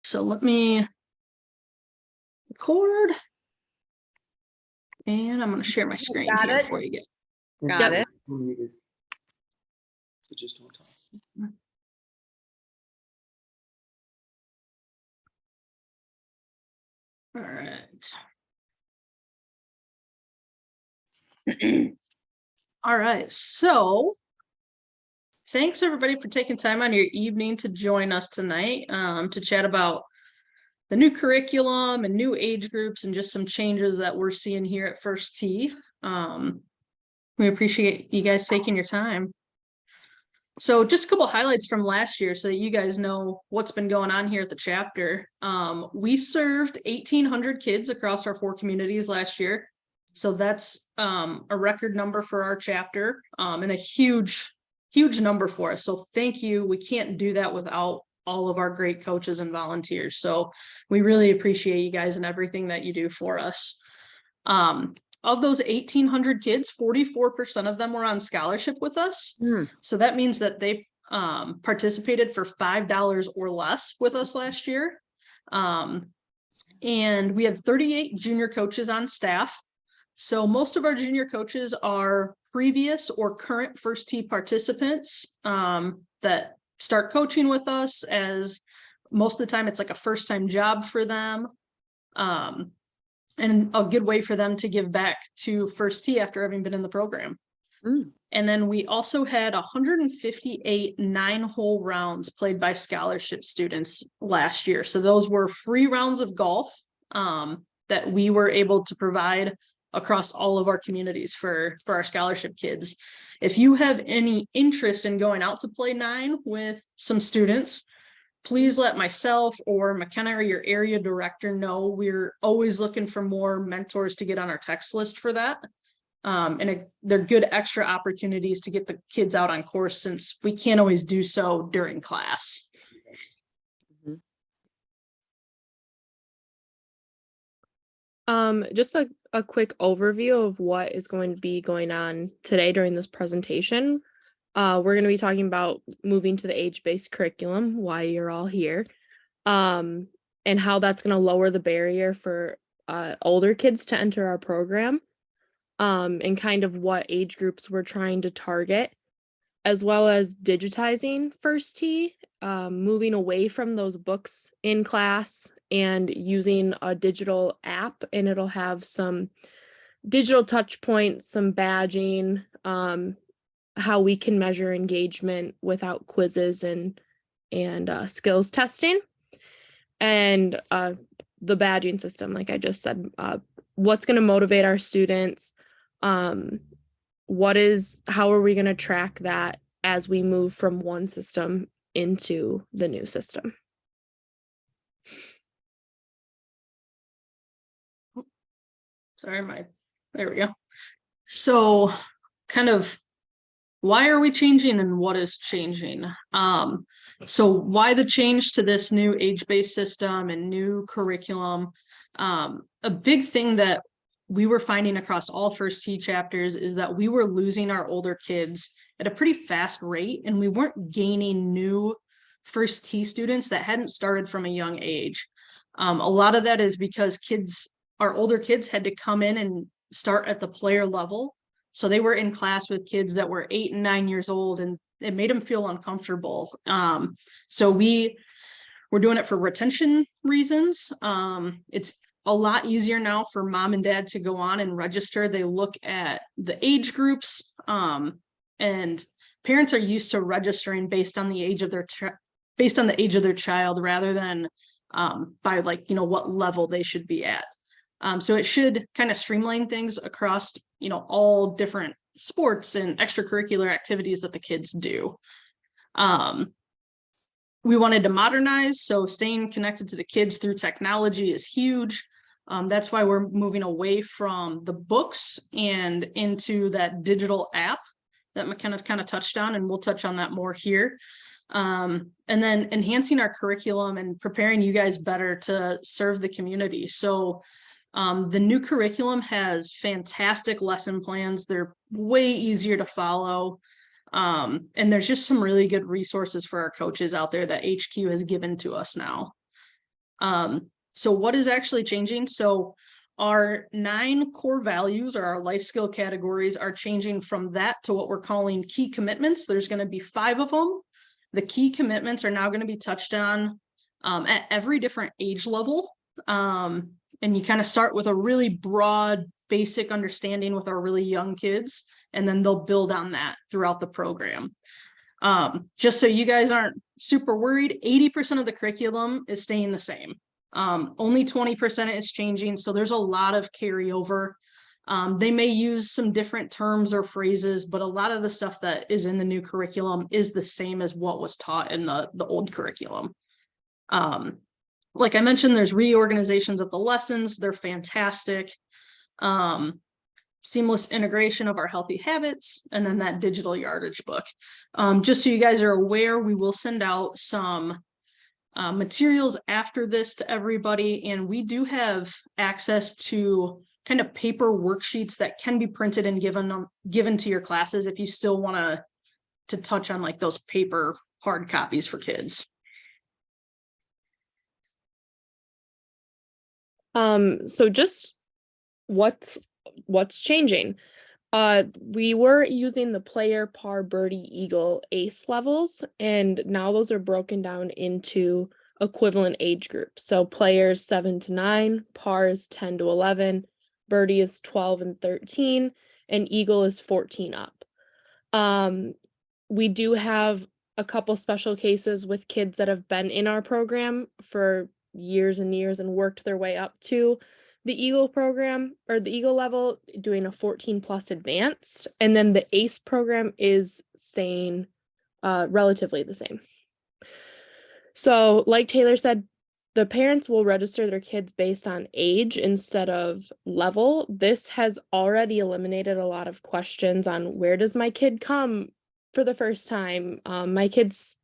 So let me record. And I'm going to share my screen Got here it. before you get. Got it. Just don't talk. All right. All right. So thanks everybody for taking time on your evening to join us tonight to chat about the new curriculum and new age groups and just some changes that we're seeing here at First Tee. We appreciate you guys taking your time. So just a couple highlights from last year so that you guys know what's been going on here at the chapter. We served 1,800 kids across our 4 communities last year. So that's a record number for our chapter and a huge number for us. So thank you. We can't do that without all of our great coaches and volunteers. So we really appreciate you guys and everything that you do for us. Of those 1,800 kids, 44% of them were on scholarship with us. So that means that they participated for $5 or less with us last year. And we had 38 junior coaches on staff. So most of our junior coaches are previous or current First Tee participants that start coaching with us, as most of the time it's like a first-time job for them. And a good way for them to give back to First Tee after having been in the program. And then we also had 158 9-hole rounds played by scholarship students last year. So those were free rounds of golf that we were able to provide across all of our communities for our scholarship kids. If you have any interest in going out to play 9 with some students, please let myself or McKenna or your area director know. We're always looking for more mentors to get on our text list for that. And they're good extra opportunities to get the kids out on course, since we can't always do so during class. Just a quick overview of what is going to be going on today during this presentation. We're going to be talking about moving to the age-based curriculum, why you're all here, and how that's going to lower the barrier for older kids to enter our program, and kind of what age groups we're trying to target, as well as digitizing First Tee, moving away from those books in class and using a digital app, and it'll have some digital touch points, some badging, how we can measure engagement without quizzes and skills testing, and the badging system, like I just said, what's going to motivate our students, how are we going to track that as we move from one system into the new system. Sorry, there we go. So kind of, why are we changing and what is changing? So why the change to this new age-based system and new curriculum? A big thing that we were finding across all First Tee chapters is that we were losing our older kids at a pretty fast rate, and we weren't gaining new First Tee students that hadn't started from a young age. A lot of that is because our older kids had to come in and start at the player level. So they were in class with kids that were 8 and 9 years old, and it made them feel uncomfortable. So we were doing it for retention reasons. It's a lot easier now for mom and dad to go on and register. They look at the age groups, and parents are used to registering based on the age of their child, rather than by what level they should be at. So it should kind of streamline things across, all different sports and extracurricular activities that the kids do. We wanted to modernize, so staying connected to the kids through technology is huge. That's why we're moving away from the books and into that digital app that McKenna kind of touched on, and we'll touch on that more here. And then enhancing our curriculum and preparing you guys better to serve the community. So the new curriculum has fantastic lesson plans. They're way easier to follow. And there's just some really good resources for our coaches out there that HQ has given to us now. So what is actually changing? So our 9 core values or our life skill categories are changing from that to what we're calling key commitments. There's going to be 5 of them. The key commitments are now going to be touched on at every different age level. And you kind of start with a really broad, basic understanding with our really young kids, and then they'll build on that throughout the program. Just so you guys aren't super worried, 80% of the curriculum is staying the same. Only 20% is changing, so there's a lot of carryover. They may use some different terms or phrases, but a lot of the stuff that is in the new curriculum is the same as what was taught in the old curriculum. Like I mentioned, there's reorganizations of the lessons. They're fantastic. Seamless integration of our healthy habits, and then that digital yardage book. Just so you guys are aware, we will send out some materials after this to everybody, and we do have access to kind of paper worksheets that can be printed and given to your classes if you still want to touch on like those paper hard copies for kids. So just what's changing? We were using the player, par, birdie, eagle, ace levels, and now those are broken down into equivalent age groups. So players 7 to 9, par is 10 to 11, birdie is 12 and 13, and eagle is 14 up. We do have a couple special cases with kids that have been in our program for years and years and worked their way up to the Eagle program or the Eagle level, doing a 14 plus advanced, and then the ACE program is staying relatively the same. So like Taylor said, the parents will register their kids based on age instead of level. This has already eliminated a lot of questions on where does my kid come for the first time. My kid's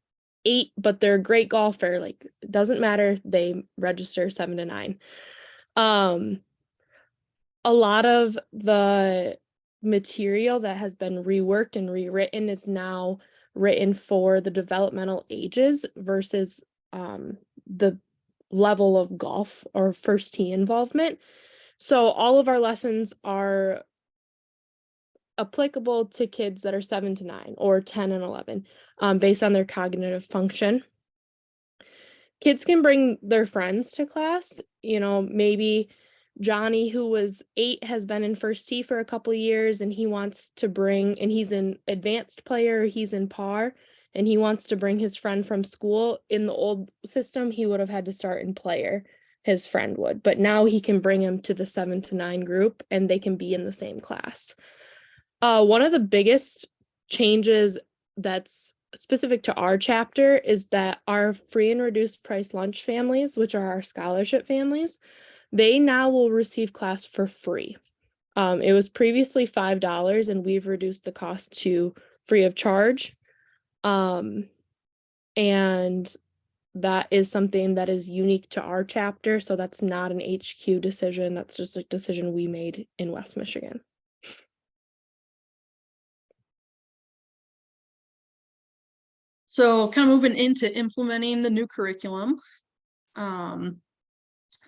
8, but they're a great golfer. Like, it doesn't matter. They register 7 to 9. A lot of the material that has been reworked and rewritten is now written for the developmental ages versus the level of golf or first tee involvement. So all of our lessons are applicable to kids that are 7 to 9 or 10 and 11 based on their cognitive function. Kids can bring their friends to class. You know, maybe Johnny, who was 8, has been in first tee for a couple of years, and he wants to bring, and he's an advanced player, he's in par, and he wants to bring his friend from school. In the old system, he would have had to start in player, his friend would, but now he can bring him to the 7 to 9 group and they can be in the same class. One of the biggest changes that's specific to our chapter is that our free and reduced price lunch families, which are our scholarship families, they now will receive class for free. It was previously $5, and we've reduced the cost to free of charge. And that is something that is unique to our chapter. So that's not an HQ decision. That's just a decision we made in West Michigan. So kind of moving into implementing the new curriculum.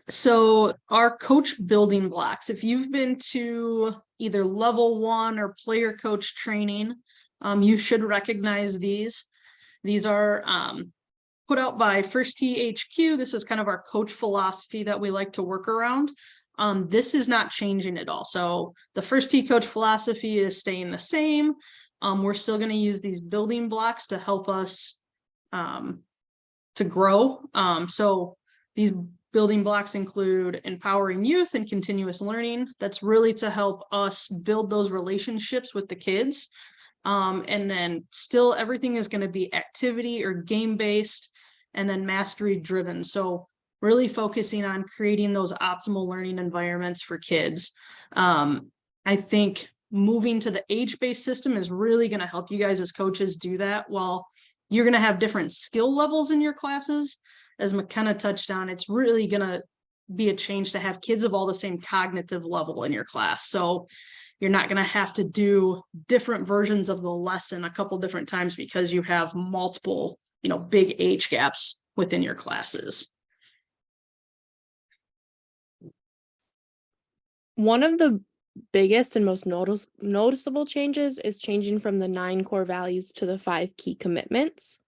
So our coach building blocks, if you've been to either level 1 or player coach training, you should recognize these. These are put out by First Tee HQ. This is kind of our coach philosophy that we like to work around. This is not changing at all. So the First Tee coach philosophy is staying the same. We're still going to use these building blocks to help us to grow. So these building blocks include empowering youth and continuous learning. That's really to help us build those relationships with the kids. And then still everything is going to be activity or game-based and then mastery driven. So really focusing on creating those optimal learning environments for kids. I think moving to the age-based system is really going to help you guys as coaches do that. While you're going to have different skill levels in your classes, as McKenna touched on, it's really going to be a change to have kids of all the same cognitive level in your class. So you're not going to have to do different versions of the lesson a couple different times because you have multiple, big age gaps within your classes. One of the biggest and most noticeable changes is changing from the 9 core values to the 5 key commitments.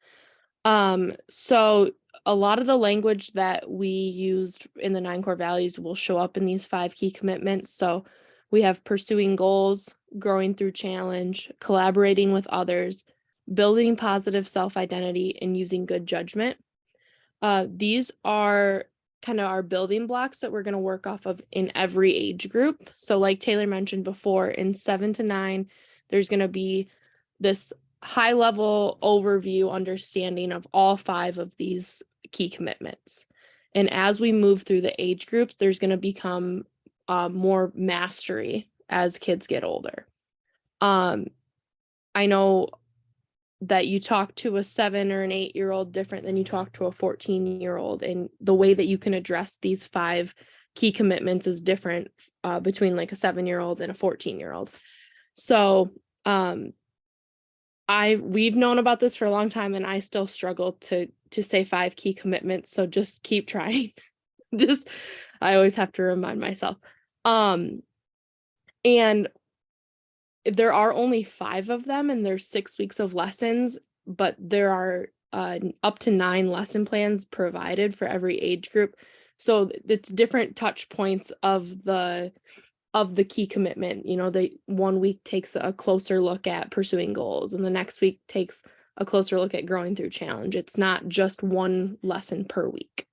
So a lot of the language that we used in the 9 core values will show up in these 5 key commitments. So we have pursuing goals, growing through challenge, collaborating with others, building positive self-identity, and using good judgment. These are kind of our building blocks that we're going to work off of in every age group. So like Taylor mentioned before, in 7 to 9, there's going to be this high level overview understanding of all 5 of these key commitments. And as we move through the age groups, there's going to become more mastery as kids get older. I know that you talk to a 7 or an 8-year-old different than you talk to a 14-year-old, and the way that you can address these 5 key commitments is different between like a 7-year-old and a 14-year-old. So we've known about this for a long time, and I still struggle to say 5 key commitments, so just keep trying. I always have to remind myself. And there are only 5 of them, and there's 6 weeks of lessons, but there are up to 9 lesson plans provided for every age group. So it's different touch points of the key commitment. You know, the one week takes a closer look at pursuing goals, and the next week takes a closer look at growing through challenge. It's not just one lesson per week.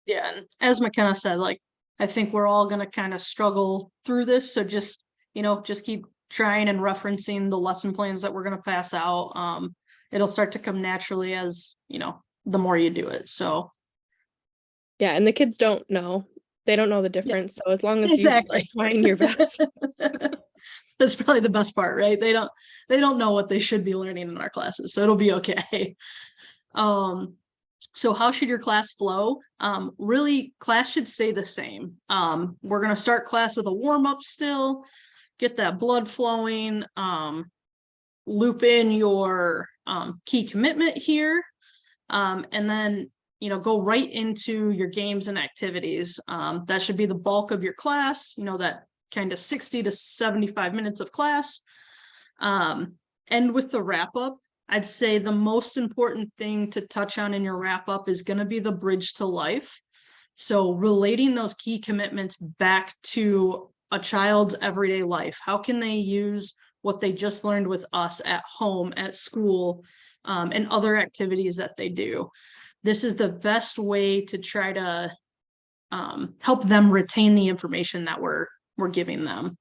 Yeah, and as McKenna said, like, I think we're all gonna kind of struggle through this, so just keep trying and referencing the lesson plans that we're gonna pass out. It'll start to come naturally as, the more you do it, so. Yeah, and the kids don't know. They don't know the difference, so as long as Exactly. you're trying your best. That's probably the best part, right? They don't know what they should be learning in our classes, so it'll be okay. So how should your class flow? Really, class should stay the same. We're gonna start class with a warm-up still, get that blood flowing, loop in your key commitment here, and then go right into your games and activities. That should be the bulk of your class, that kind of 60 to 75 minutes of class. And with the wrap up, I'd say the most important thing to touch on in your wrap up is going to be the bridge to life. So relating those key commitments back to a child's everyday life. How can they use what they just learned with us at home, at school, and other activities that they do? This is the best way to try to help them retain the information that we're giving them.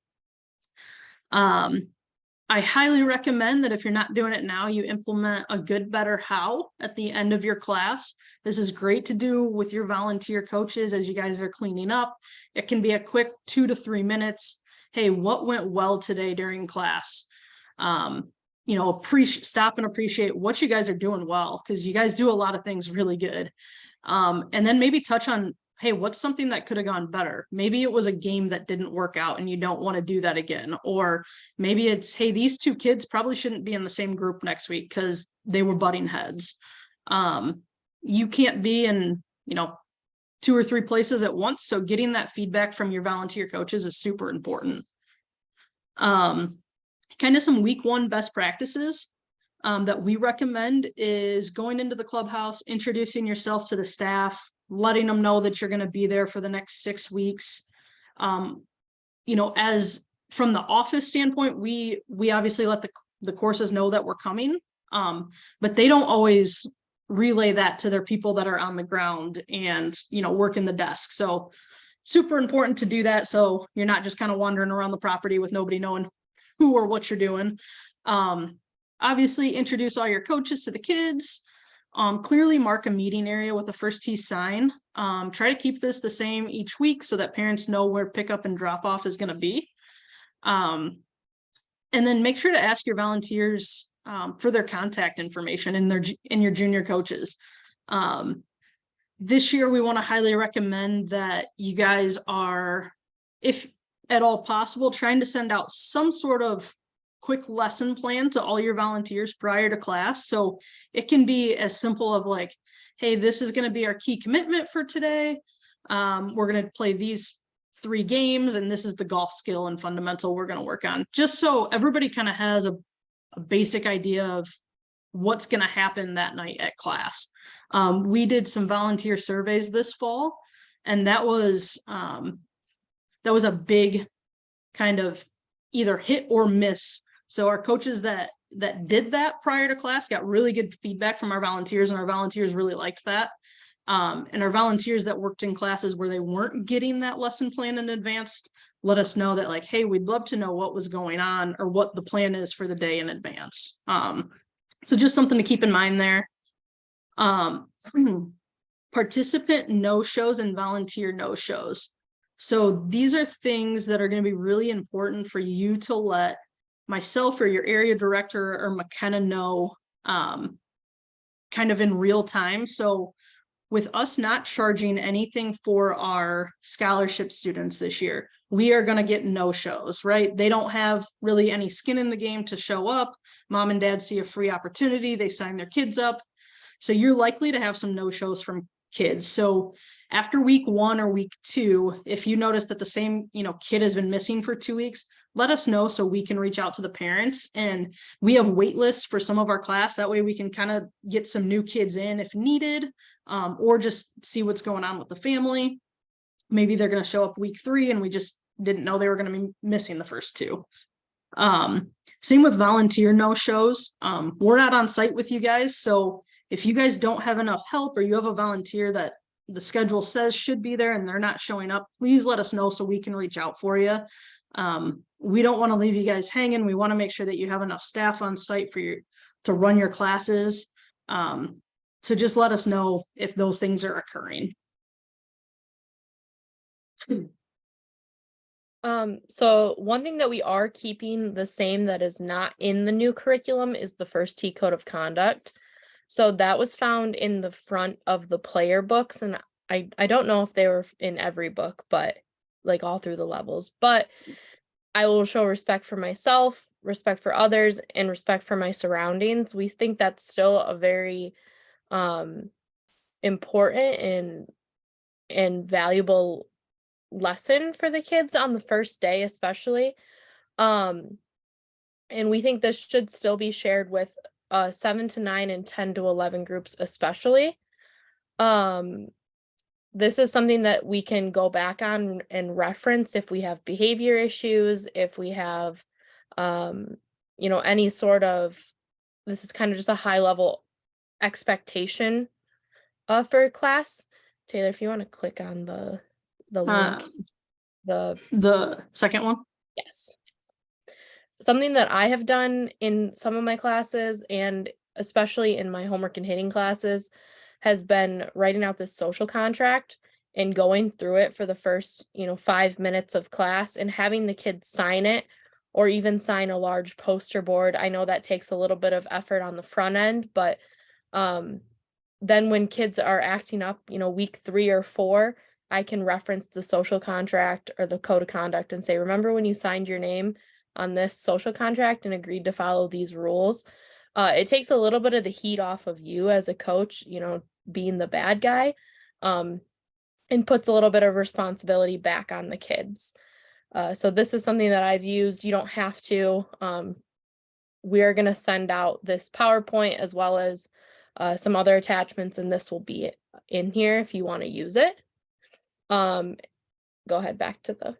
I highly recommend that if you're not doing it now, you implement a good, better, how at the end of your class. This is great to do with your volunteer coaches as you guys are cleaning up. It can be a quick 2 to 3 minutes. Hey, what went well today during class? Stop and appreciate what you guys are doing well, because you guys do a lot of things really good. And then maybe touch on, hey, what's something that could have gone better? Maybe it was a game that didn't work out and you don't want to do that again. Or maybe it's, hey, these 2 kids probably shouldn't be in the same group next week because they were butting heads. You can't be in, 2 or 3 places at once. So getting that feedback from your volunteer coaches is super important. Kind of some week 1 best practices that we recommend is going into the clubhouse, introducing yourself to the staff, letting them know that you're going to be there for the next 6 weeks. As from the office standpoint, we obviously let the courses know that we're coming, but they don't always relay that to their people that are on the ground and, working the desk. So super important to do that, so you're not just kind of wandering around the property with nobody knowing who or what you're doing. Obviously introduce all your coaches to the kids. Clearly mark a meeting area with a first tee sign. Try to keep this the same each week so that parents know where pickup and drop off is going to be. And then make sure to ask your volunteers for their contact information in your junior coaches. This year, we want to highly recommend that you guys are, if at all possible, trying to send out some sort of quick lesson plan to all your volunteers prior to class. So it can be as simple of like, hey, this is going to be our key commitment for today. We're going to play these 3 games, and this is the golf skill and fundamental we're going to work on, just so everybody kind of has a basic idea of what's going to happen that night at class. We did some volunteer surveys this fall, and that was a big kind of either hit or miss. So our coaches that did that prior to class got really good feedback from our volunteers, and our volunteers really liked that. And our volunteers that worked in classes where they weren't getting that lesson plan in advance let us know that, like, hey, we'd love to know what was going on or what the plan is for the day in advance. So just something to keep in mind there. Participant no-shows and volunteer no-shows. So these are things that are going to be really important for you to let myself or your area director or McKenna know kind of in real time. So with us not charging anything for our scholarship students this year, we are going to get no-shows, right? They don't have really any skin in the game to show up. Mom and dad see a free opportunity. They sign their kids up. So you're likely to have some no-shows from kids. So after week 1 or week 2, if you notice that the same, kid has been missing for 2 weeks, let us know so we can reach out to the parents. And we have wait lists for some of our class. That way we can kind of get some new kids in if needed, or just see what's going on with the family. Maybe they're going to show up week 3 and we just didn't know they were going to be missing the first 2. Same with volunteer no-shows. We're not on site with you guys. So if you guys don't have enough help, or you have a volunteer that the schedule says should be there and they're not showing up, please let us know so we can reach out for you. We don't want to leave you guys hanging. We want to make sure that you have enough staff on site for to run your classes. So just let us know if those things are occurring. So one thing that we are keeping the same that is not in the new curriculum is the First Tee Code of Conduct. So that was found in the front of the player books, and I don't know if they were in every book, but like all through the levels. But I will show respect for myself, respect for others, and respect for my surroundings. We think that's still a very important and valuable lesson for the kids on the first day, especially. And we think this should still be shared with 7 to 9 and 10 to 11 groups, especially. This is something that we can go back on and reference if we have behavior issues, if we have, any sort of, this is kind of just a high level expectation for class. Taylor, if you want to click on the link, the second one. Yes. Something that I have done in some of my classes, and especially in my homework and hitting classes, has been writing out this social contract and going through it for the first, 5 minutes of class and having the kids sign it, or even sign a large poster board. I know that takes a little bit of effort on the front end, but then when kids are acting up, week 3 or 4, I can reference the social contract or the code of conduct and say, remember when you signed your name on this social contract and agreed to follow these rules? It takes a little bit of the heat off of you as a coach, being the bad guy, and puts a little bit of responsibility back on the kids. So this is something that I've used. You don't have to. We are going to send out this PowerPoint as well as some other attachments, and this will be in here if you want to use it. Go ahead back to the.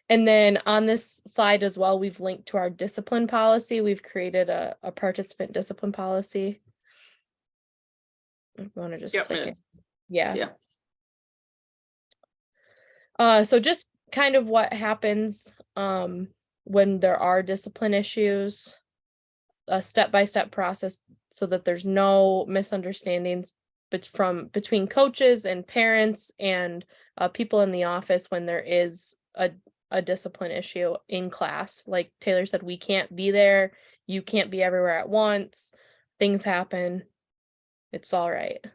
And then on this slide as well, we've linked to our discipline policy. We've created a participant discipline policy. I want to just click it. Yeah. So just kind of what happens when there are discipline issues, a step-by-step process so that there's no misunderstandings between coaches and parents and people in the office when there is a discipline issue in class. Like Taylor said, we can't be there. You can't be everywhere at once. Things happen. It's all right.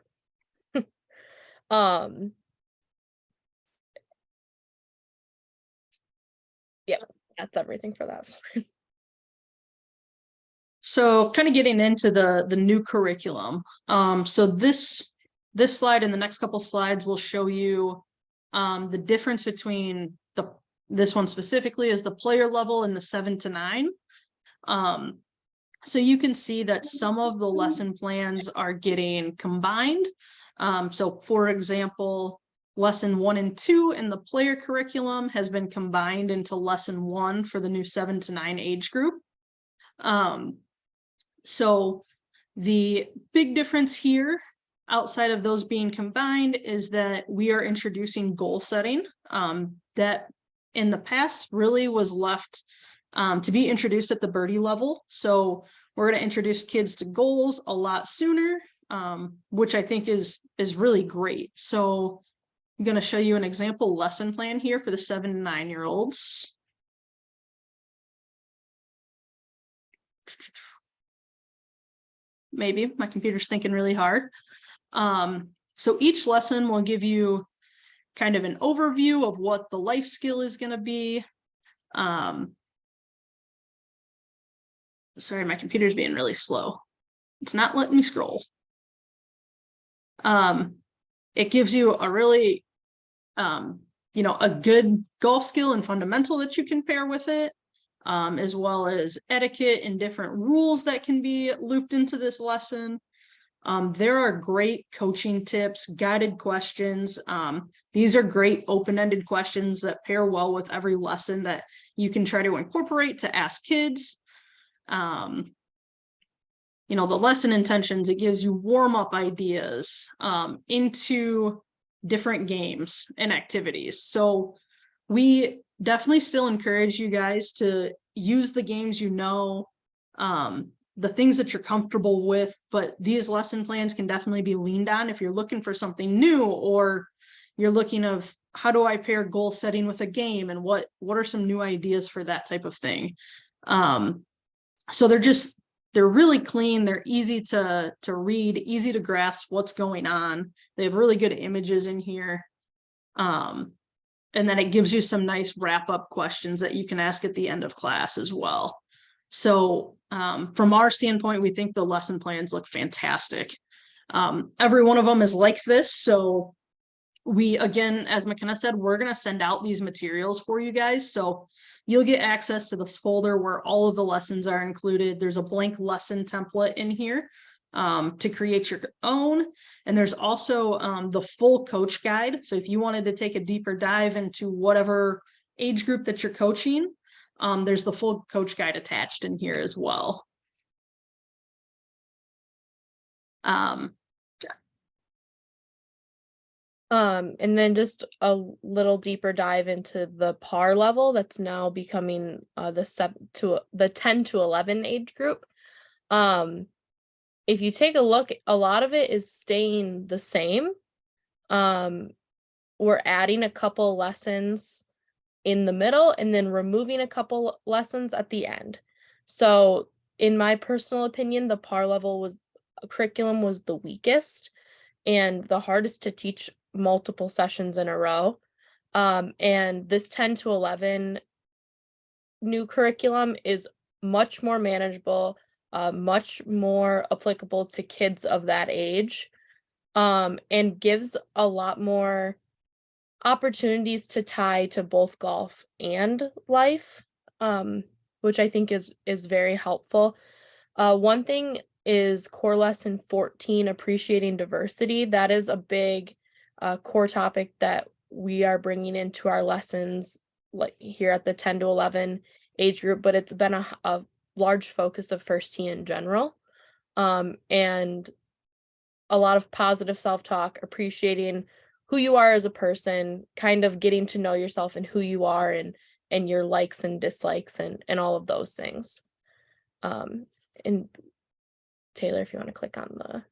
Yeah, that's everything for that slide. So kind of getting into the new curriculum. So this slide and the next couple slides will show you The difference between this one specifically is the player level and the 7 to 9. So you can see that some of the lesson plans are getting combined. So for example, lesson 1 and 2 in the player curriculum has been combined into lesson 1 for the new 7 to 9 age group. So the big difference here, outside of those being combined, is that we are introducing goal setting, that in the past really was left to be introduced at the birdie level. So we're going to introduce kids to goals a lot sooner, which I think is really great. So I'm going to show you an example lesson plan here for the 7 to 9-year-olds. Maybe my computer's thinking really hard. So each lesson will give you kind of an overview of what the life skill is going to be. Sorry, my computer's being really slow. It's not letting me scroll. It gives you a really, a good golf skill and fundamental that you can pair with it, as well as etiquette and different rules that can be looped into this lesson. There are great coaching tips, guided questions. These are great open-ended questions that pair well with every lesson that you can try to incorporate to ask kids. The lesson intentions, it gives you warm-up ideas into different games and activities. So we definitely still encourage you guys to use the games, the things that you're comfortable with, but these lesson plans can definitely be leaned on if you're looking for something new, or you're looking of how do I pair goal setting with a game, and what are some new ideas for that type of thing. So they're really clean, they're easy to read, easy to grasp what's going on. They have really good images in here. And then it gives you some nice wrap-up questions that you can ask at the end of class as well. So from our standpoint, we think the lesson plans look fantastic. Every one of them is like this. So we, again, as McKenna said, we're going to send out these materials for you guys. So you'll get access to this folder where all of the lessons are included. There's a blank lesson template in here to create your own. And there's also the full coach guide. So if you wanted to take a deeper dive into whatever age group that you're coaching, there's the full coach guide attached in here as well. And then just a little deeper dive into the PAR level that's now becoming the 10 to 11 age group. If you take a look, a lot of it is staying the same. We're adding a couple lessons in the middle and then removing a couple lessons at the end. So in my personal opinion, the PAR level curriculum was the weakest and the hardest to teach multiple sessions in a row. And this 10 to 11 new curriculum is much more manageable, much more applicable to kids of that age, and gives a lot more opportunities to tie to both golf and life, which I think is very helpful. One thing is core lesson 14, appreciating diversity. That is a big core topic that we are bringing into our lessons, like here at the 10 to 11 age group, but it's been a large focus of First Tee in general, and a lot of positive self-talk, appreciating who you are as a person, kind of getting to know yourself and who you are, and your likes and dislikes and all of those things. And Taylor, if you want to click on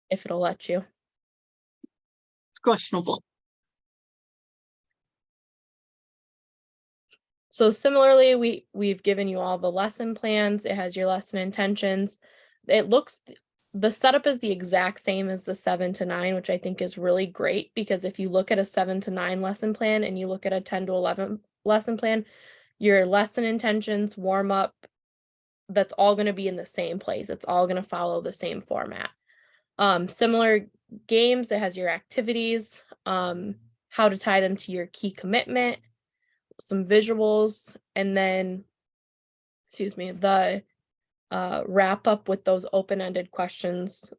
if it'll let you. It's questionable. So similarly, we've given you all the lesson plans. It has your lesson intentions. The setup is the exact same as the 7 to 9, which I think is really great, because if you look at a 7 to 9 lesson plan and you look at a 10 to 11 lesson plan, your lesson intentions, warm up, that's all going to be in the same place. It's all going to follow the same format. Similar games, it has your activities, how to tie them to your key commitment, some visuals, and then, excuse me, the wrap up with those open-ended questions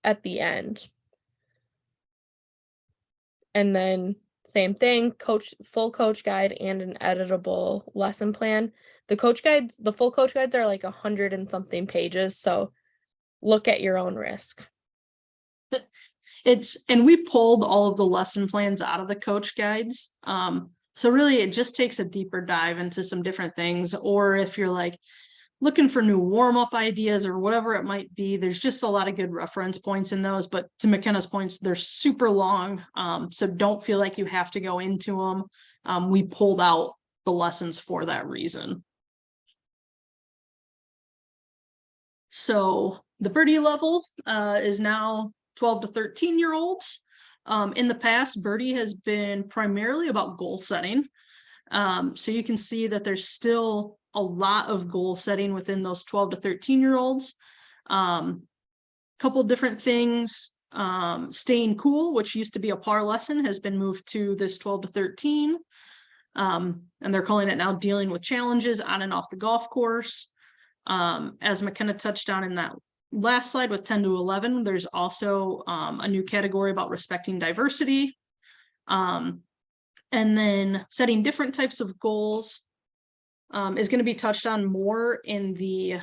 at the end. And then same thing, full coach guide and an editable lesson plan. The full coach guides are like 100 and something pages, so look at your own risk. And we pulled all of the lesson plans out of the coach guides. So really it just takes a deeper dive into some different things. Or if you're like looking for new warm-up ideas or whatever it might be, there's just a lot of good reference points in those. But to McKenna's points, they're super long. So don't feel like you have to go into them. We pulled out the lessons for that reason. So the birdie level is now 12 to 13-year-olds. In the past, birdie has been primarily about goal setting. So you can see that there's still a lot of goal setting within those 12 to 13-year-olds. Couple different things. Staying cool, which used to be a par lesson, has been moved to this 12 to 13. And they're calling it now dealing with challenges on and off the golf course. As McKenna touched on in that last slide with 10 to 11, there's also a new category about respecting diversity. And then setting different types of goals is going to be touched on more in the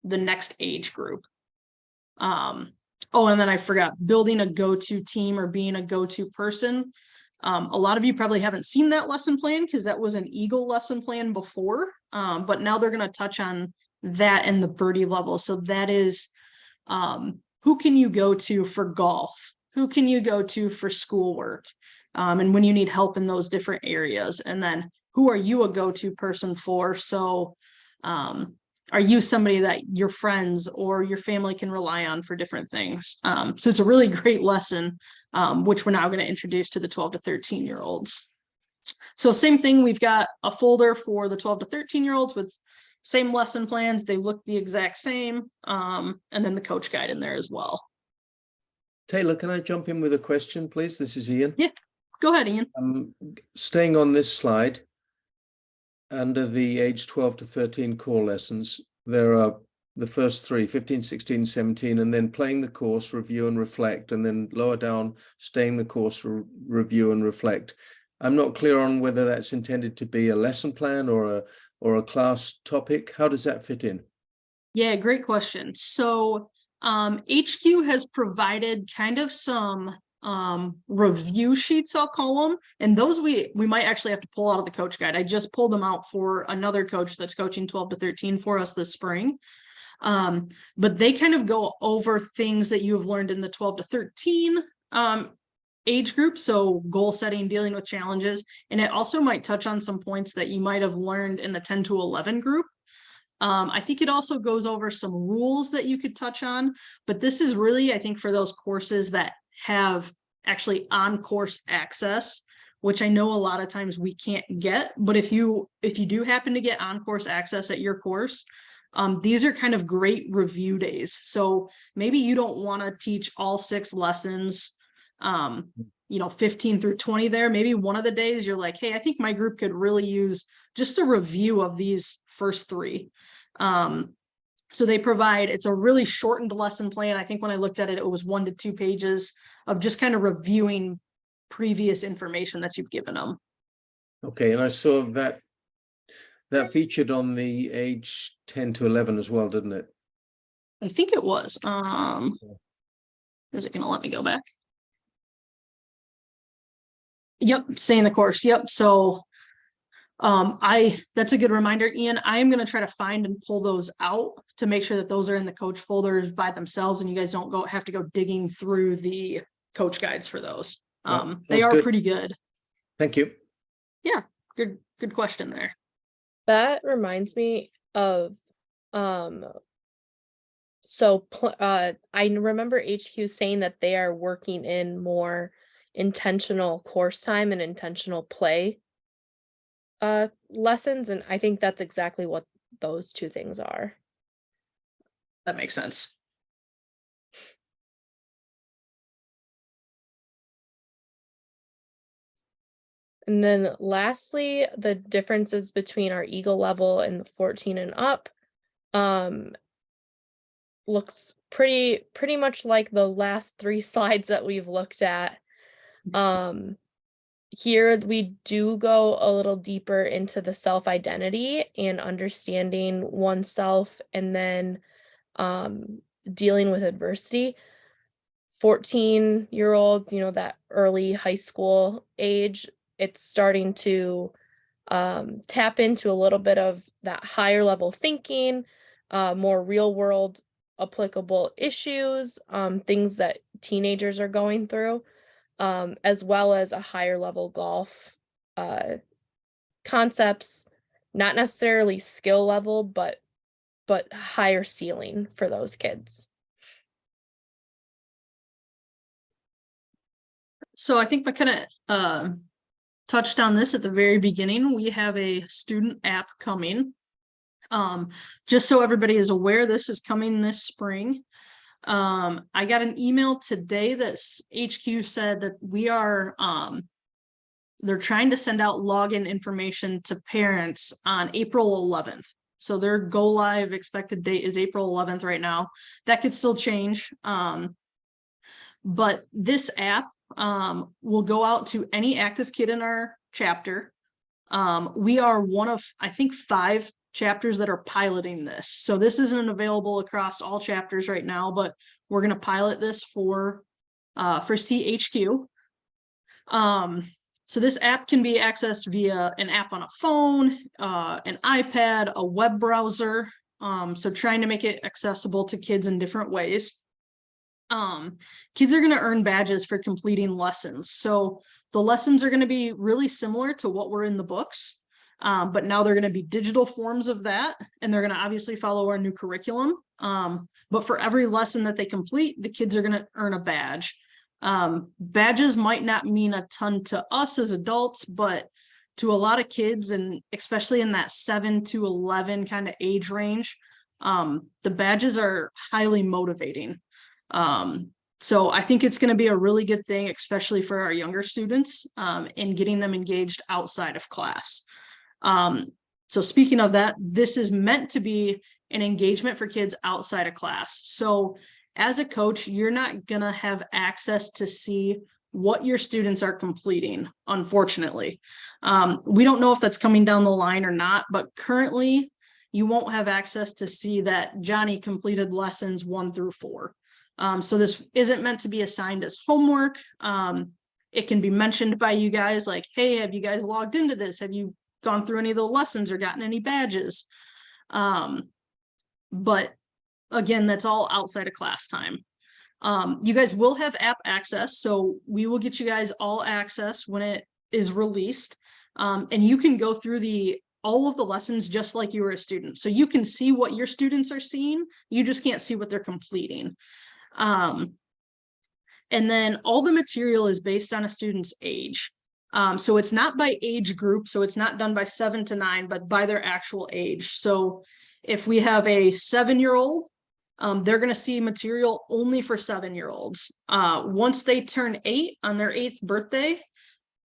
next age group. Oh, and then I forgot, building a go-to team or being a go-to person. A lot of you probably haven't seen that lesson plan because that was an Eagle lesson plan before, but now they're going to touch on that in the birdie level. So that is who can you go to for golf? Who can you go to for schoolwork? And when you need help in those different areas, and then who are you a go-to person for? So are you somebody that your friends or your family can rely on for different things? So it's a really great lesson, which we're now going to introduce to the 12 to 13-year-olds. So same thing, we've got a folder for the 12 to 13-year-olds with same lesson plans. They look the exact same. And then the coach guide in there as well. Taylor, can I jump in with a question, please? This is Ian. Yeah, go ahead, Ian. Staying on this slide, under the age 12 to 13 core lessons, there are the first three, 15, 16, 17, and then playing the course, review and reflect, and then lower down, staying the course, review and reflect. I'm not clear on whether that's intended to be a lesson plan or a class topic. How does that fit in? Yeah, great question. So HQ has provided kind of some review sheets, I'll call them, and those we might actually have to pull out of the coach guide. I just pulled them out for another coach that's coaching 12 to 13 for us this spring. But they kind of go over things that you've learned in the 12 to 13 age group, so goal setting, dealing with challenges, and it also might touch on some points that you might have learned in the 10 to 11 group. I think it also goes over some rules that you could touch on, but this is really, I think, for those courses that have actually on-course access, which I know a lot of times we can't get, but if you do happen to get on-course access at your course, these are kind of great review days. So maybe you don't want to teach all 6 lessons, 15 through 20 there. Maybe one of the days you're like, hey, I think my group could really use just a review of these first 3. So they provide, it's a really shortened lesson plan. I think when I looked at it, it was 1 to 2 pages of just kind of reviewing previous information that you've given them. Okay, and I saw that featured on the age 10 to 11 as well, didn't it? I think it was. Is it going to let me go back? Yep, stay in the course. Yep. So that's a good reminder, Ian. I am going to try to find and pull those out to make sure that those are in the coach folders by themselves and you guys don't have to go digging through the coach guides for those. They are pretty good. Thank you. Yeah, good question there. That reminds me of I remember HQ saying that they are working in more intentional course time and intentional play lessons, and I think that's exactly what those 2 things are. That makes sense. And then lastly, the differences between our Eagle level and the 14 and up looks pretty much like the last 3 slides that we've looked at. Here we do go a little deeper into the self-identity and understanding oneself, and then dealing with adversity. 14-year-olds, that early high school age, it's starting to tap into a little bit of that higher level thinking, more real world applicable issues, things that teenagers are going through, as well as a higher level golf concepts, not necessarily skill level, but higher ceiling for those kids. So I think I kind of touched on this at the very beginning. We have a student app coming. Just so everybody is aware, this is coming this spring. I got an email today that HQ said that we are they're trying to send out login information to parents on April 11th. So their go live expected date is April 11th right now. That could still change. But this app will go out to any active kid in our chapter. We are one of, I think, 5 chapters that are piloting this. So this isn't available across all chapters right now, but we're going to pilot this for CHQ. So this app can be accessed via an app on a phone, an iPad, a web browser. So trying to make it accessible to kids in different ways. Kids are going to earn badges for completing lessons. So the lessons are going to be really similar to what were in the books. But now they're going to be digital forms of that, and they're going to obviously follow our new curriculum. But for every lesson that they complete, the kids are going to earn a badge. Badges might not mean a ton to us as adults, but to a lot of kids, and especially in that 7 to 11 kind of age range, the badges are highly motivating. So I think it's going to be a really good thing, especially for our younger students, in getting them engaged outside of class. So speaking of that, this is meant to be an engagement for kids outside of class. So as a coach, you're not going to have access to see what your students are completing, unfortunately. We don't know if that's coming down the line or not, but currently you won't have access to see that Johnny completed lessons 1 through 4. So this isn't meant to be assigned as homework. It can be mentioned by you guys like, hey, have you guys logged into this? Have you gone through any of the lessons or gotten any badges? But again, that's all outside of class time. You guys will have app access, so we will get you guys all access when it is released. And you can go through all of the lessons just like you were a student. So you can see what your students are seeing, you just can't see what they're completing. And then all the material is based on a student's age. So it's not by age group, so it's not done by 7 to 9, but by their actual age. So if we have a 7-year-old, they're going to see material only for 7-year-olds. Once they turn 8 on their 8th birthday,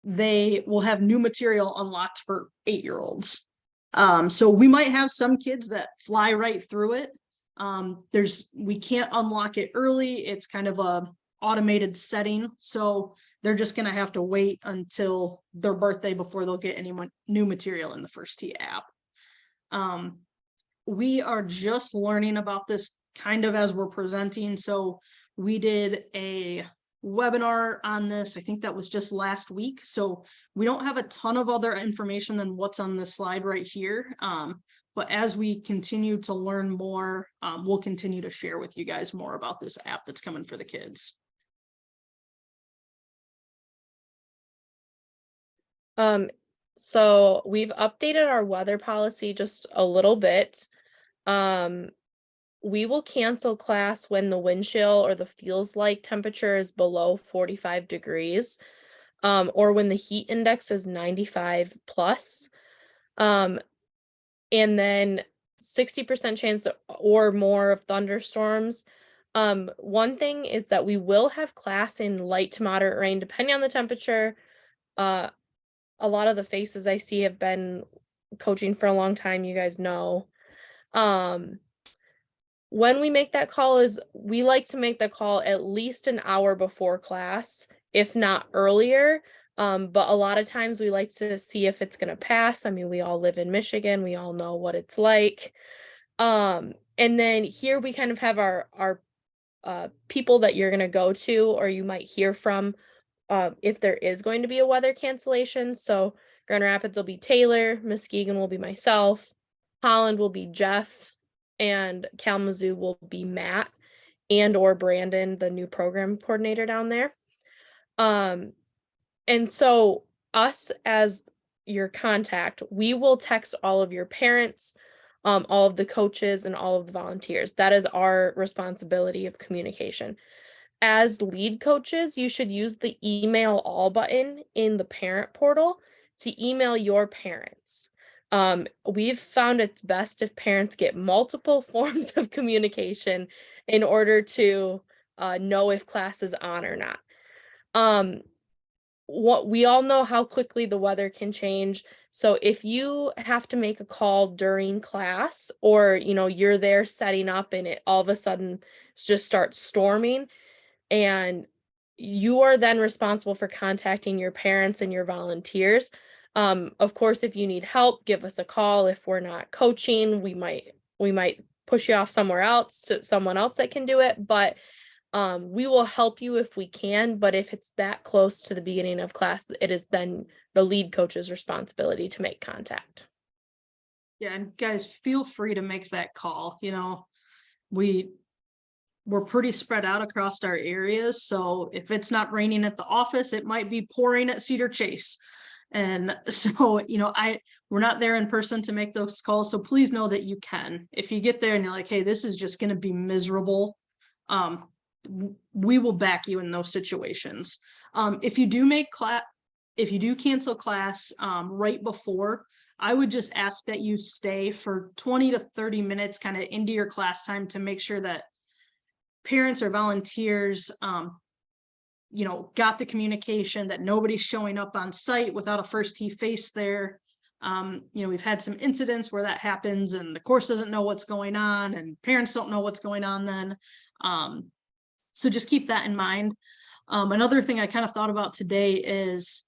they will have new material unlocked for 8-year-olds. So we might have some kids that fly right through it. We can't unlock it early. It's kind of a automated setting. So they're just going to have to wait until their birthday before they'll get any new material in the First Tee app. We are just learning about this kind of as we're presenting. So we did a webinar on this. I think that was just last week. So we don't have a ton of other information than what's on this slide right here. But as we continue to learn more, we'll continue to share with you guys more about this app that's coming for the kids. So we've updated our weather policy just a little bit. We will cancel class when the wind chill or the feels like temperature is below 45 degrees, or when the heat index is 95 plus. And then 60% chance or more of thunderstorms. One thing is that we will have class in light to moderate rain, depending on the temperature. a lot of the faces I see have been coaching for a long time, you guys know. When we make that call is we like to make the call at least an hour before class, if not earlier. But a lot of times we like to see if it's gonna pass. I mean, we all live in Michigan, we all know what it's like. And then here we kind of have our people that you're gonna go to or you might hear from if there is going to be a weather cancellation. So Grand Rapids will be Taylor, Muskegon will be myself, Holland will be Jeff, and Kalamazoo will be Matt and or Brandon, the new program coordinator down there. And so us as your contact, we will text all of your parents, all of the coaches and all of the volunteers. That is our responsibility of communication. As lead coaches, you should use the email all button in the parent portal to email your parents. We've found it's best if parents get multiple forms of communication in order to know if class is on or not. What we all know how quickly the weather can change. So if you have to make a call during class or you're there setting up and it all of a sudden just starts storming, and you are then responsible for contacting your parents and your volunteers. Of course, if you need help, give us a call. If we're not coaching, we might push you off somewhere else to someone else that can do it. But we will help you if we can. But if it's that close to the beginning of class, it is then the lead coach's responsibility to make contact. Yeah, and guys, feel free to make that call. We're pretty spread out across our areas. So if it's not raining at the office, it might be pouring at Cedar Chase. And so, we're not there in person to make those calls. So please know that you can. If you get there and you're like, hey, this is just going to be miserable, we will back you in those situations. If you do cancel class right before, I would just ask that you stay for 20 to 30 minutes kind of into your class time to make sure that parents or volunteers got the communication, that nobody's showing up on site without a first tee face there. We've had some incidents where that happens and the course doesn't know what's going on and parents don't know what's going on then. So just keep that in mind. Another thing I kind of thought about today is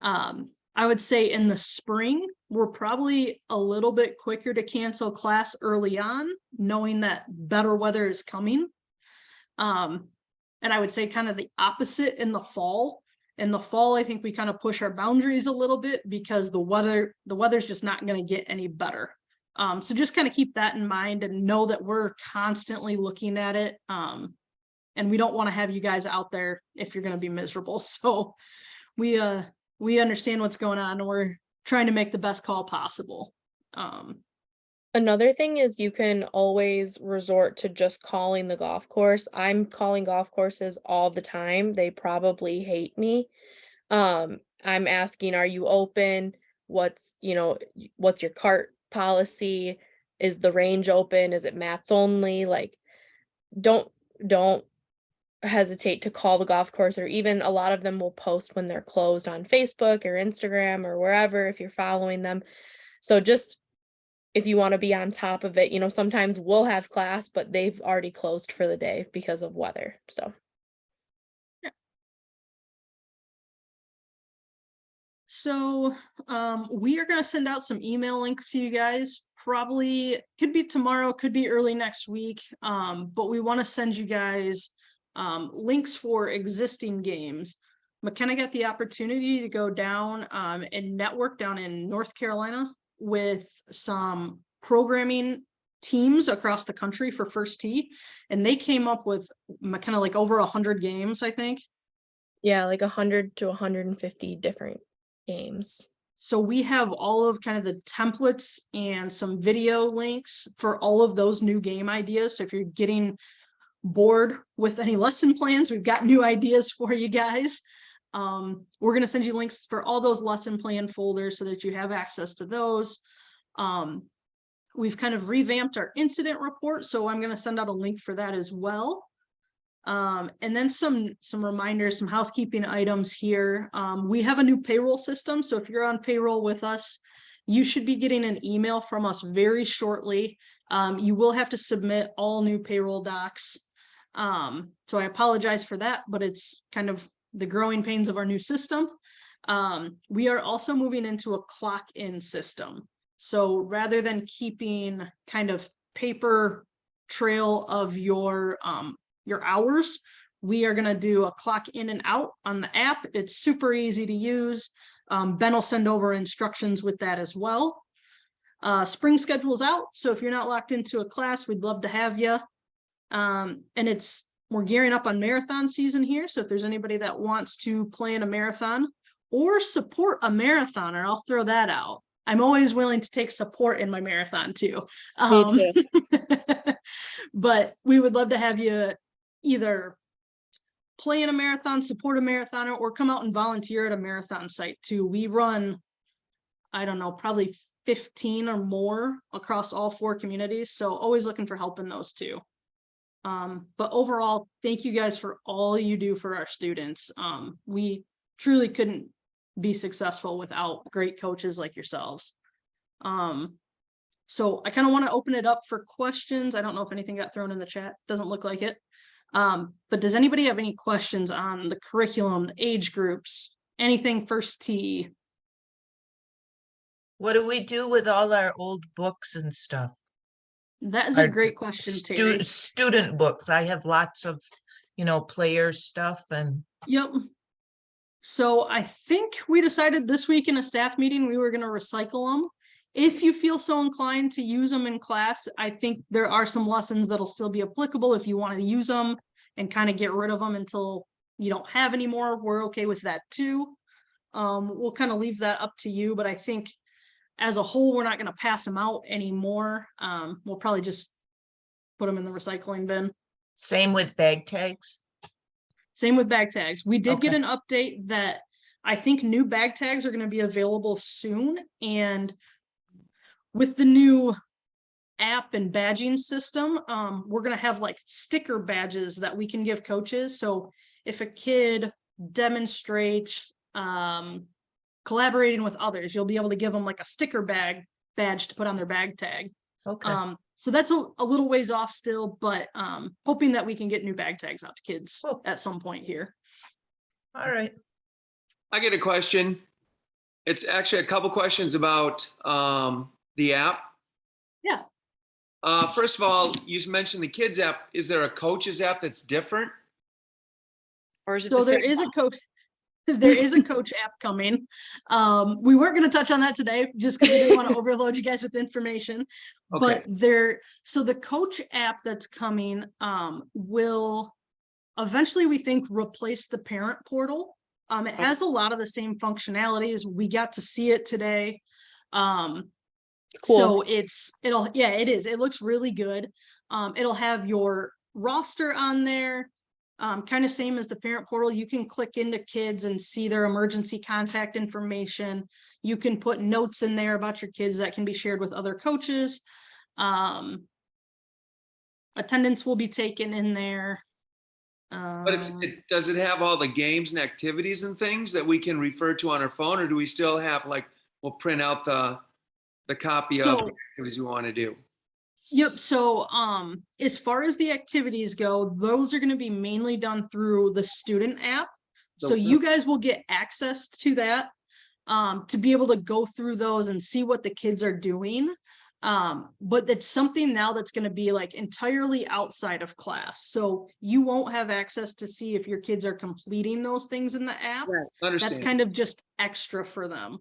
I would say in the spring, we're probably a little bit quicker to cancel class early on, knowing that better weather is coming. And I would say kind of the opposite in the fall. In the fall, I think we kind of push our boundaries a little bit because the weather's just not going to get any better. So just kind of keep that in mind and know that we're constantly looking at it. And we don't want to have you guys out there if you're going to be miserable. So we understand what's going on and we're trying to make the best call possible. Another thing is you can always resort to just calling the golf course. I'm calling golf courses all the time. They probably hate me. I'm asking, are you open? What's your cart policy? Is the range open? Is it mats only? Like, don't hesitate to call the golf course, or even a lot of them will post when they're closed on Facebook or Instagram or wherever if you're following them. So just if you want to be on top of it, sometimes we'll have class, but they've already closed for the day because of weather. So. Yeah. So we are going to send out some email links to you guys. Probably could be tomorrow, could be early next week. But we want to send you guys links for existing games. McKenna got the opportunity to go down and network down in North Carolina with some programming teams across the country for First Tee, and they came up with McKenna like over 100 games, I think. Yeah, like 100 to 150 different games. So we have all of kind of the templates and some video links for all of those new game ideas. So if you're getting bored with any lesson plans, we've got new ideas for you guys. We're going to send you links for all those lesson plan folders so that you have access to those. We've kind of revamped our incident report, so I'm going to send out a link for that as well. And then some reminders, some housekeeping items here. We have a new payroll system. So if you're on payroll with us, you should be getting an email from us very shortly. You will have to submit all new payroll docs. So I apologize for that, but it's kind of the growing pains of our new system. We are also moving into a clock in system. So rather than keeping kind of paper trail of your hours, we are going to do a clock in and out on the app. It's super easy to use. Ben will send over instructions with that as well. Spring schedule's out, so if you're not locked into a class, we'd love to have you. And we're gearing up on marathon season here, so if there's anybody that wants to plan a marathon or support a marathoner, I'll throw that out. I'm always willing to take support in my marathon too. Me too. But we would love to have you either play in a marathon, support a marathoner, or come out and volunteer at a marathon site too. We run, I don't know, probably 15 or more across all 4 communities. So always looking for help in those too. But overall, thank you guys for all you do for our students. We truly couldn't be successful without great coaches like yourselves. So I kind of want to open it up for questions. I don't know if anything got thrown in the chat. Doesn't look like it. But does anybody have any questions on the curriculum, the age groups, anything first tee? What do we do with all our old books and stuff? That is a Our great question, Terry. Student books. I have lots of, players stuff and Yep. So I think we decided this week in a staff meeting, we were going to recycle them. If you feel so inclined to use them in class, I think there are some lessons that'll still be applicable if you want to use them and kind of get rid of them until you don't have any more. We're okay with that too. We'll kind of leave that up to you, but I think as a whole, we're not going to pass them out anymore. We'll probably just put them in the recycling bin. same with bag tags. Same with bag tags. We did get Okay. an update that I think new bag tags are going to be available soon. And with the new app and badging system, we're going to have like sticker badges that we can give coaches. So if a kid demonstrates collaborating with others, you'll be able to give them like a sticker badge to put on their bag tag. Okay. So that's a little ways off still, but hoping that we can get new bag tags out to kids Cool. at some point here. All right. I get a question. It's actually a couple questions about the app. Yeah. First of all, you mentioned the kids app. Is there a coaches app that's different? Or is it So the there same is a one? coach. There is a coach app coming. We weren't going to touch on that today just because we didn't want to overload you guys with information. Okay. But so the coach app that's coming will eventually, we think, replace the parent portal. It has a lot of the same functionalities. We got to see it today. Cool. So it is. It looks really good. It'll have your roster on there. Kind of same as the parent portal. You can click into kids and see their emergency contact information. You can put notes in there about your kids that can be shared with other coaches. Attendance will be taken in there. But does it have all the games and activities and things that we can refer to on our phone, or do we still have we'll print out the copy of the activities we want to do? Yep. So as far as the activities go, those are going to be mainly done through the student app. So you guys will get access to that to be able to go through those and see what the kids are doing. But it's something now that's going to be entirely outside of class. So you won't have access to see if your kids are completing those things in the app. Right. Understand. That's kind of just extra for them.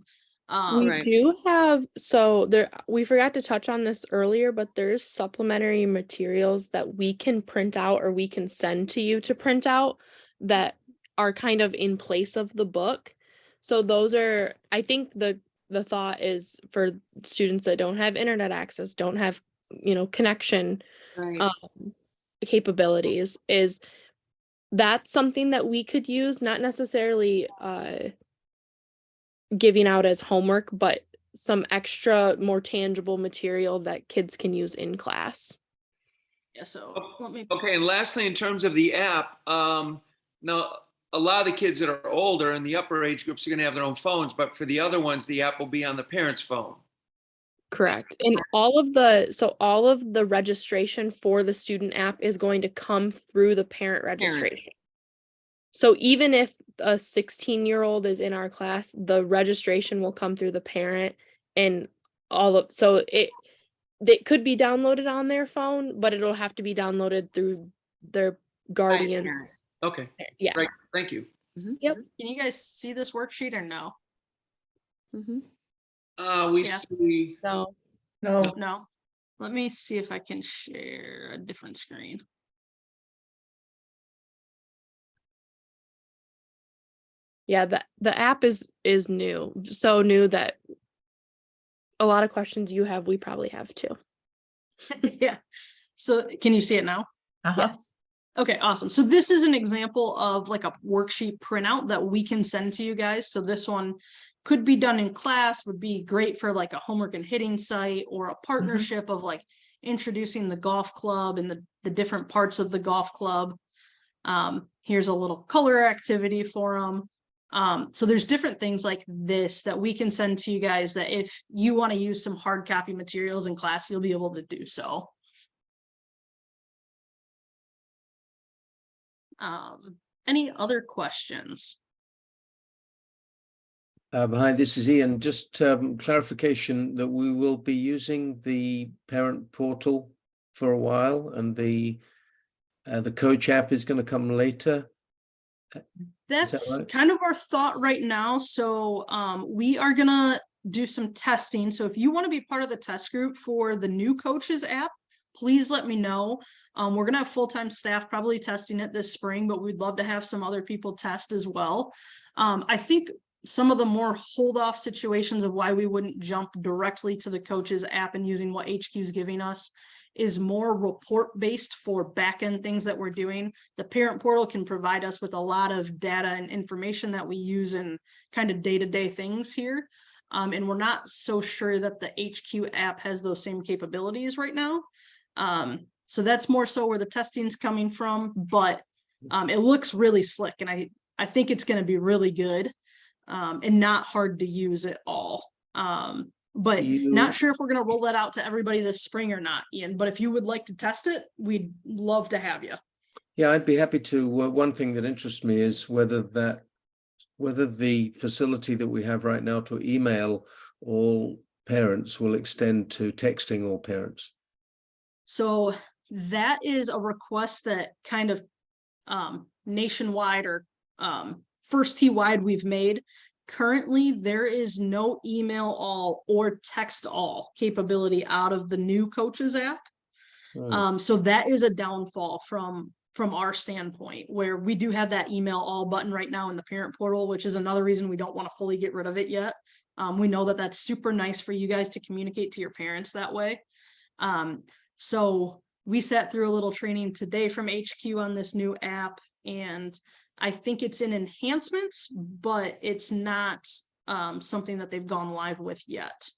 We Right. do have, so there, we forgot to touch on this earlier, but there's supplementary materials that we can print out or we can send to you to print out that are kind of in place of the book. So those are, I think the thought is for students that don't have internet access, don't have, connection Right. capabilities, is that's something that we could use, not necessarily giving out as homework, but some extra more tangible material that kids can use in class. Yeah, so Oh, let me, Okay, and lastly, in terms of the app, now, a lot of the kids that are older in the upper age groups are gonna have their own phones, but for the other ones, the app will be on the parent's phone. Correct. And all of the registration for the student app is going to come through the parent registration. So even if a 16-year-old is in our class, the registration will come through the parent and they could be downloaded on their phone, but it'll have to be downloaded through their guardians. Okay, Yeah. great, thank you. Yep. can you guys see this worksheet or no? We Yeah. see, So No, No? Let me see if I can share a different screen. yeah, the app is new. So new that a lot of questions you have, we probably have too. Yeah. So can you see it now? uh-huh. Okay, awesome. So this is an example of like a worksheet printout that we can send to you guys. So this one could be done in class, would be great for like a homework and hitting site or a partnership of like introducing the golf club and the different parts of the golf club. Here's a little color activity for them. So there's different things like this that we can send to you guys that if you want to use some hard copy materials in class, you'll be able to do so. Any other questions? Hi, this is Ian. Just clarification that we will be using the parent portal for a while, and the coach app is going to come later. That's right? kind of our thought right now. So we are gonna do some testing. So if you want to be part of the test group for the new coaches app, please let me know. We're gonna have full-time staff probably testing it this spring, but we'd love to have some other people test as well. I think some of the more hold off situations of why we wouldn't jump directly to the coaches app and using what HQ is giving us is more report based for back end things that we're doing. The parent portal can provide us with a lot of data and information that we use in kind of day-to-day things here. And we're not so sure that the HQ app has those same capabilities right now. So that's more so where the testing's coming from, but it looks really slick, and I think it's going to be really good and not hard to use at all. But not sure if we're going to roll that out to everybody this spring or not, Ian, but if you would like to test it, we'd love to have you. Yeah, I'd be happy to. One thing that interests me is whether the facility that we have right now to email all parents will extend to texting all parents. So that is a request that kind of nationwide or first T-wide we've made. Currently, there is no email all or text all capability out of the new coaches app. So that is a downfall from our standpoint, where we do have that email all button right now in the parent portal, which is another reason we don't want to fully get rid of it yet. We know that that's super nice for you guys to communicate to your parents that way. So we sat through a little training today from HQ on this new app, and I think it's in enhancements, but it's not something that they've gone live with yet.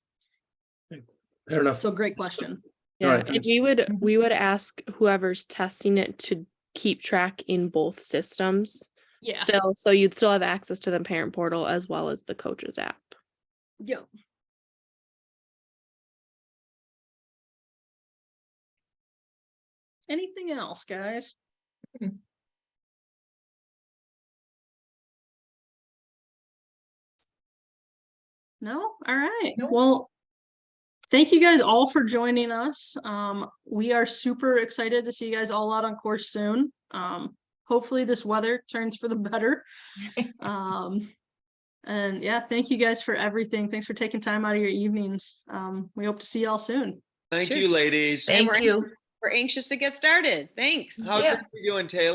Fair enough. So great question. All yeah, right, and thanks. we would ask whoever's testing it to keep track in both systems Yeah. still, so you'd still have access to the parent portal as well as the coaches app. Yep. Anything else, guys? No? All right. Nope. Well, thank you guys all for joining us. We are super excited to see you guys all out on course soon. Hopefully this weather turns for the better. And yeah, thank you guys for everything. Thanks for taking time out of your evenings. We hope to see y'all soon. thank Sure. you, ladies. Thank you. We're anxious to get started. Thanks. How's Yeah. it doing, Taylor?